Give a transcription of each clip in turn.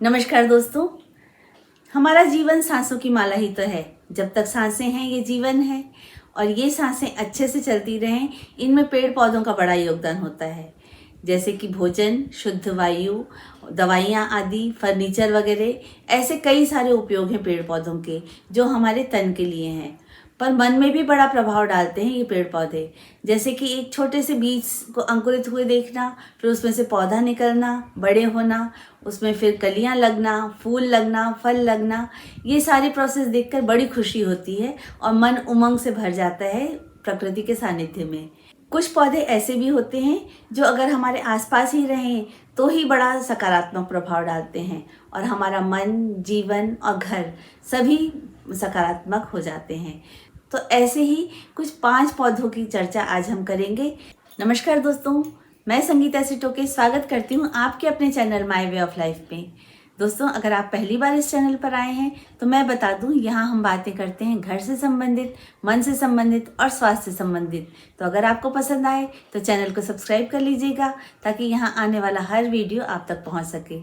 नमस्कार दोस्तों, हमारा जीवन सांसों की माला ही तो है। जब तक सांसें हैं ये जीवन है और ये सांसें अच्छे से चलती रहें, इनमें पेड़ पौधों का बड़ा योगदान होता है। जैसे कि भोजन, शुद्ध वायु, दवाइयाँ आदि, फर्नीचर वगैरह, ऐसे कई सारे उपयोग हैं पेड़ पौधों के जो हमारे तन के लिए हैं। पर मन में भी बड़ा प्रभाव डालते हैं ये पेड़ पौधे। जैसे कि एक छोटे से बीज को अंकुरित हुए देखना, फिर उसमें से पौधा निकलना, बड़े होना, उसमें फिर कलियां लगना, फूल लगना, फल लगना, ये सारी प्रोसेस देखकर बड़ी खुशी होती है और मन उमंग से भर जाता है प्रकृति के सानिध्य में। कुछ पौधे ऐसे भी होते हैं जो अगर हमारे आसपास ही रहें तो ही बड़ा सकारात्मक प्रभाव डालते हैं और हमारा मन, जीवन और घर सभी सकारात्मक हो जाते हैं। तो ऐसे ही कुछ 5 पौधों की चर्चा आज हम करेंगे। नमस्कार दोस्तों, मैं संगीता सिटोके स्वागत करती हूँ आपके अपने channel my way of life में। दोस्तों, अगर आप पहली बार इस चैनल पर आए हैं तो मैं बता दूं, यहाँ हम बातें करते हैं घर से संबंधित, मन से संबंधित और स्वास्थ्य से संबंधित। तो अगर आपको पसंद आए तो चैनल को सब्सक्राइब कर लीजिएगा ताकि यहाँ आने वाला हर वीडियो आप तक पहुँच सके।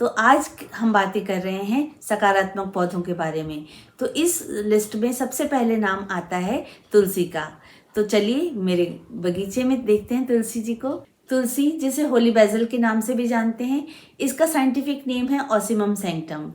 तो आज हम बातें कर रहे हैं सकारात्मक पौधों के बारे में। तो इस लिस्ट में सबसे पहले नाम आता है तुलसी का। तो चलिए मेरे बगीचे में देखते हैं तुलसी जी को। तुलसी, जिसे होली बैसिल के नाम से भी जानते हैं, इसका साइंटिफिक नेम है ऑसिमम सैंक्टम।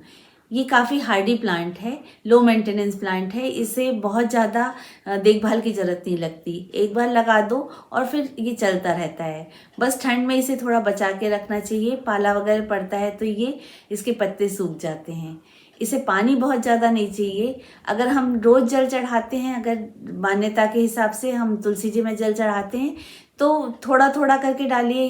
ये काफ़ी हार्डी प्लांट है, लो मेंटेनेंस प्लांट है। इसे बहुत ज़्यादा देखभाल की ज़रूरत नहीं लगती। एक बार लगा दो और फिर ये चलता रहता है। बस ठंड में इसे थोड़ा बचा के रखना चाहिए। पाला वगैरह पड़ता है तो ये इसके पत्ते सूख जाते हैं। इसे पानी बहुत ज़्यादा नहीं चाहिए। अगर हम रोज़ जल चढ़ाते हैं, अगर मान्यता के हिसाब से हम तुलसी जी में जल चढ़ाते हैं तो थोड़ा थोड़ा करके डालिए,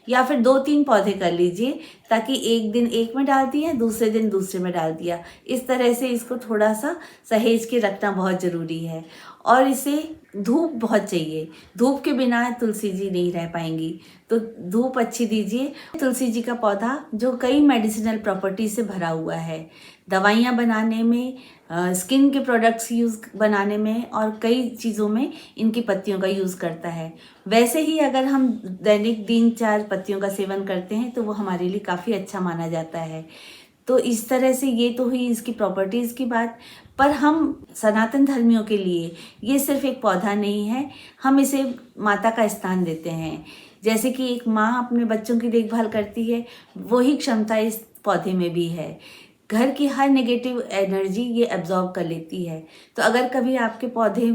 या फिर 2-3 पौधे कर लीजिए, ताकि एक दिन एक में डाल दिया, दूसरे दिन दूसरे में डाल दिया। इस तरह से इसको थोड़ा सा सहेज के रखना बहुत ज़रूरी है। और इसे धूप बहुत चाहिए। धूप के बिना तुलसी जी नहीं रह पाएंगी, तो धूप अच्छी दीजिए। तुलसी जी का पौधा जो कई मेडिसिनल प्रॉपर्टी से भरा हुआ है, दवाइयाँ बनाने में, स्किन के प्रोडक्ट्स यूज़ बनाने में और कई चीज़ों में इनकी पत्तियों का यूज़ करता है। वैसे ही अगर हम दैनिक 3-4 पत्तियों का सेवन करते हैं तो वो हमारे लिए काफ़ी अच्छा माना जाता है। तो इस तरह से ये तो हुई इसकी प्रॉपर्टीज़ की बात। पर हम सनातन धर्मियों के लिए ये सिर्फ एक पौधा नहीं है, हम इसे माता का स्थान देते हैं। जैसे कि एक माँ अपने बच्चों की देखभाल करती है, वही क्षमता इस पौधे में भी है। घर की हर नेगेटिव एनर्जी ये एब्जॉर्ब कर लेती है। तो अगर कभी आपके पौधे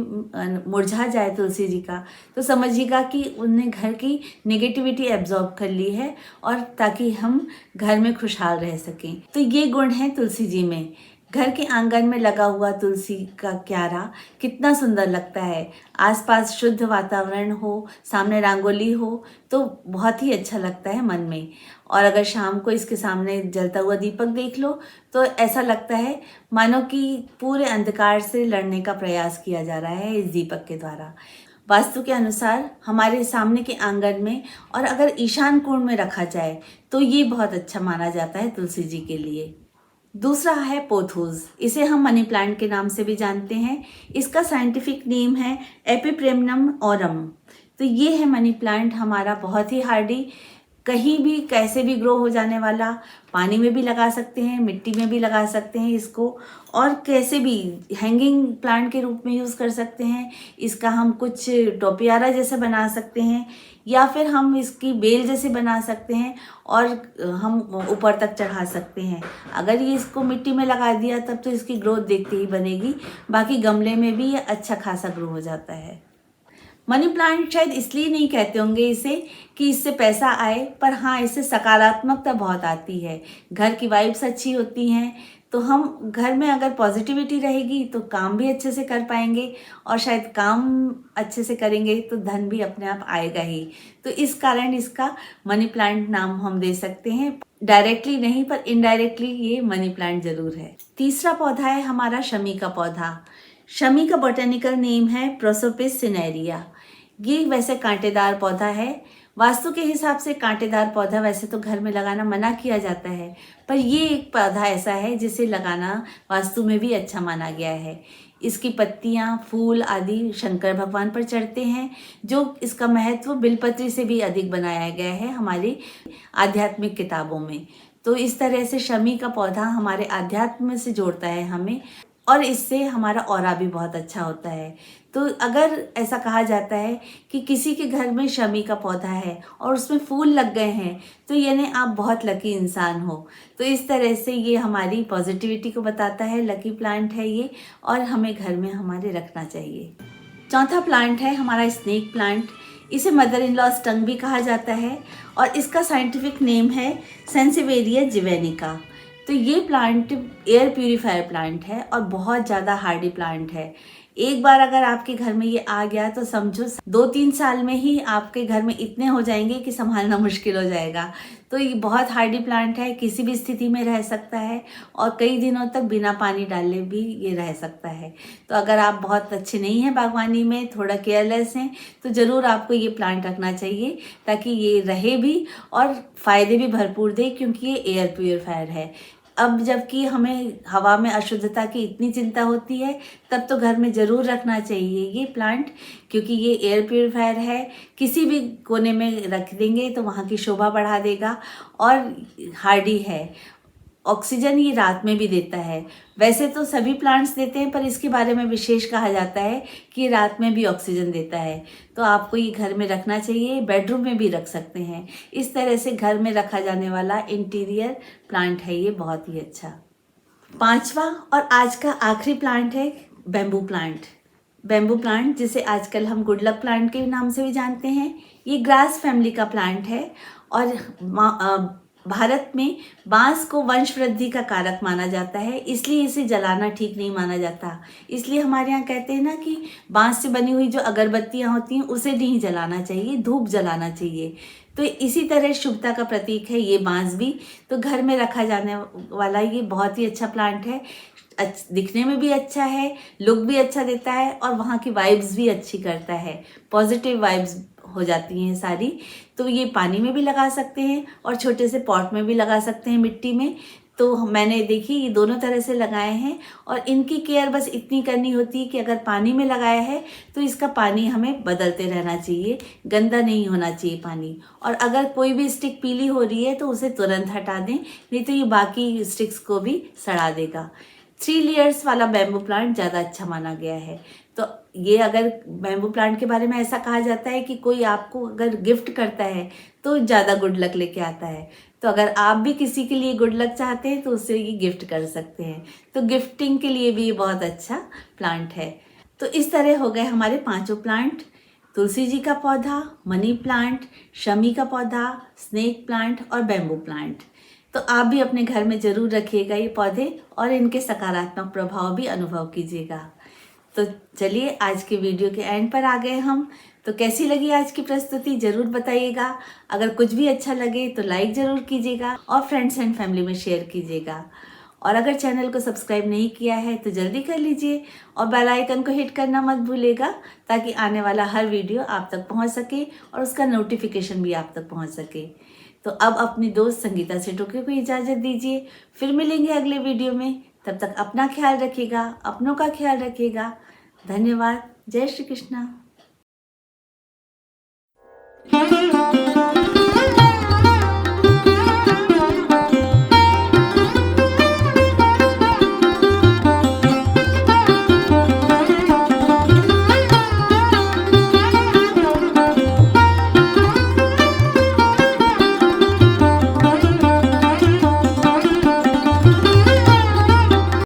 मुरझा जाए तुलसी जी का, तो समझिएगा कि उनने घर की नेगेटिविटी एब्जॉर्ब कर ली है, और ताकि हम घर में खुशहाल रह सकें। तो ये गुण है तुलसी जी में। घर के आंगन में लगा हुआ तुलसी का क्यारा कितना सुंदर लगता है। आसपास शुद्ध वातावरण हो, सामने रंगोली हो तो बहुत ही अच्छा लगता है मन में। और अगर शाम को इसके सामने जलता हुआ दीपक देख लो तो ऐसा लगता है मानो कि पूरे अंधकार से लड़ने का प्रयास किया जा रहा है इस दीपक के द्वारा। वास्तु के अनुसार हमारे सामने के आंगन में और अगर ईशान कोण में रखा जाए तो ये बहुत अच्छा माना जाता है तुलसी जी के लिए। दूसरा है पोथोस। इसे हम मनी प्लांट के नाम से भी जानते हैं। इसका साइंटिफिक नेम है एपिप्रेमनम ऑरम। तो ये है मनी प्लांट हमारा, बहुत ही हार्डी, कहीं भी कैसे भी ग्रो हो जाने वाला। पानी में भी लगा सकते हैं, मिट्टी में भी लगा सकते हैं इसको, और कैसे भी हैंगिंग प्लांट के रूप में यूज़ कर सकते हैं। इसका हम कुछ टोपियारा जैसे बना सकते हैं, या फिर हम इसकी बेल जैसे बना सकते हैं और हम ऊपर तक चढ़ा सकते हैं। अगर ये इसको मिट्टी में लगा दिया तब तो इसकी ग्रोथ देखते ही बनेगी। बाकी गमले में भी ये अच्छा खासा ग्रो हो जाता है। मनी प्लांट शायद इसलिए नहीं कहते होंगे इसे कि इससे पैसा आए, पर हाँ, इससे सकारात्मकता बहुत आती है। घर की वाइब्स अच्छी होती हैं, तो हम घर में अगर पॉजिटिविटी रहेगी तो काम भी अच्छे से कर पाएंगे, और शायद काम अच्छे से करेंगे तो धन भी अपने आप आएगा ही। तो इस कारण इसका मनी प्लांट नाम हम दे सकते हैं। डायरेक्टली नहीं पर इनडायरेक्टली ये मनी प्लांट जरूर है। तीसरा पौधा है हमारा शमी का पौधा। शमी का बॉटनिकल नेम है प्रोसोपिस सिनेरिया। ये वैसे कांटेदार पौधा है। वास्तु के हिसाब से कांटेदार पौधा वैसे तो घर में लगाना मना किया जाता है, पर ये एक पौधा ऐसा है जिसे लगाना वास्तु में भी अच्छा माना गया है। इसकी पत्तियां, फूल आदि शंकर भगवान पर चढ़ते हैं, जो इसका महत्व बिलपत्री से भी अधिक बनाया गया है हमारी आध्यात्मिक किताबों में। तो इस तरह से शमी का पौधा हमारे आध्यात्म से जोड़ता है हमें, और इससे हमारा ऑरा भी बहुत अच्छा होता है। तो अगर ऐसा कहा जाता है कि किसी के घर में शमी का पौधा है और उसमें फूल लग गए हैं, तो यानी आप बहुत लकी इंसान हो। तो इस तरह से ये हमारी पॉजिटिविटी को बताता है, लकी प्लांट है ये, और हमें घर में हमारे रखना चाहिए। चौथा प्लांट है हमारा स्नेक प्लांट। इसे मदर इन लॉ टंग भी कहा जाता है, और इसका साइंटिफिक नेम है सेंसिवेरिया जिवेनिका। तो ये प्लांट एयर प्यूरीफायर प्लांट है और बहुत ज़्यादा हार्डी प्लांट है। एक बार अगर आपके घर में ये आ गया तो समझो 2-3 साल में ही आपके घर में इतने हो जाएंगे कि संभालना मुश्किल हो जाएगा। तो ये बहुत हार्डी प्लांट है, किसी भी स्थिति में रह सकता है और कई दिनों तक बिना पानी डाले भी ये रह सकता है। तो अगर आप बहुत अच्छे नहीं हैं बागवानी में, थोड़ा केयरलेस हैं, तो ज़रूर आपको ये प्लांट रखना चाहिए ताकि ये रहे भी और फ़ायदे भी भरपूर दे, क्योंकि ये एयर प्यूरीफायर है। अब जबकि हमें हवा में अशुद्धता की इतनी चिंता होती है, तब तो घर में ज़रूर रखना चाहिए ये प्लांट, क्योंकि ये एयर प्यूरीफायर है। किसी भी कोने में रख देंगे तो वहाँ की शोभा बढ़ा देगा, और हार्डी है। ऑक्सीजन ये रात में भी देता है। वैसे तो सभी प्लांट्स देते हैं, पर इसके बारे में विशेष कहा जाता है कि ये रात में भी ऑक्सीजन देता है। तो आपको ये घर में रखना चाहिए, बेडरूम में भी रख सकते हैं। इस तरह से घर में रखा जाने वाला इंटीरियर प्लांट है ये, बहुत ही अच्छा। पांचवा और आज का आखिरी प्लांट है बैम्बू प्लांट। बैम्बू प्लांट, जिसे आजकल हम गुड लक प्लांट के नाम से भी जानते हैं, ये ग्रास फैमिली का प्लांट है, और भारत में बांस को वंश वृद्धि का कारक माना जाता है, इसलिए इसे जलाना ठीक नहीं माना जाता। इसलिए हमारे यहाँ कहते हैं ना कि बांस से बनी हुई जो अगरबत्तियाँ होती हैं उसे नहीं जलाना चाहिए, धूप जलाना चाहिए। तो इसी तरह शुभता का प्रतीक है ये बांस भी। तो घर में रखा जाने वाला ये बहुत ही अच्छा प्लांट है। दिखने में भी अच्छा है, लुक भी अच्छा देता है, और वहाँ की वाइब्स भी अच्छी करता है, पॉजिटिव वाइब्स हो जाती हैं सारी। तो ये पानी में भी लगा सकते हैं और छोटे से पॉट में भी लगा सकते हैं, मिट्टी में। तो मैंने देखी ये दोनों तरह से लगाए हैं, और इनकी केयर बस इतनी करनी होती है कि अगर पानी में लगाया है तो इसका पानी हमें बदलते रहना चाहिए, गंदा नहीं होना चाहिए पानी। और अगर कोई भी स्टिक पीली हो रही है तो उसे तुरंत हटा दें, नहीं तो ये बाकी स्टिक्स को भी सड़ा देगा। 3 लेयर्स वाला बैम्बू प्लांट ज़्यादा अच्छा माना गया है। तो ये अगर बैम्बू प्लांट के बारे में ऐसा कहा जाता है कि कोई आपको अगर गिफ्ट करता है तो ज़्यादा गुड लक लेके आता है। तो अगर आप भी किसी के लिए गुड लक चाहते हैं तो उससे ये गिफ्ट कर सकते हैं। तो गिफ्टिंग के लिए भी ये बहुत अच्छा प्लांट है। तो इस तरह हो गए हमारे 5 प्लांट: तुलसी जी का पौधा, मनी प्लांट, शमी का पौधा, स्नेक प्लांट और बैम्बू प्लांट। तो आप भी अपने घर में ज़रूर रखिएगा ये पौधे, और इनके सकारात्मक प्रभाव भी अनुभव कीजिएगा। तो चलिए आज के वीडियो के एंड पर आ गए हम। तो कैसी लगी आज की प्रस्तुति ज़रूर बताइएगा। अगर कुछ भी अच्छा लगे तो लाइक ज़रूर कीजिएगा और फ्रेंड्स एंड फैमिली में शेयर कीजिएगा। और अगर चैनल को सब्सक्राइब नहीं किया है तो जल्दी कर लीजिए, और बेल आइकन को हिट करना मत भूलिएगा, ताकि आने वाला हर वीडियो आप तक पहुंच सके और उसका नोटिफिकेशन भी आप तक पहुंच सके। तो अब अपनी दोस्त संगीता से टोके को इजाज़त दीजिए। फिर मिलेंगे अगले वीडियो में। तब तक अपना ख्याल रखिएगा, अपनों का ख्याल रखिएगा। धन्यवाद। जय श्री कृष्णा।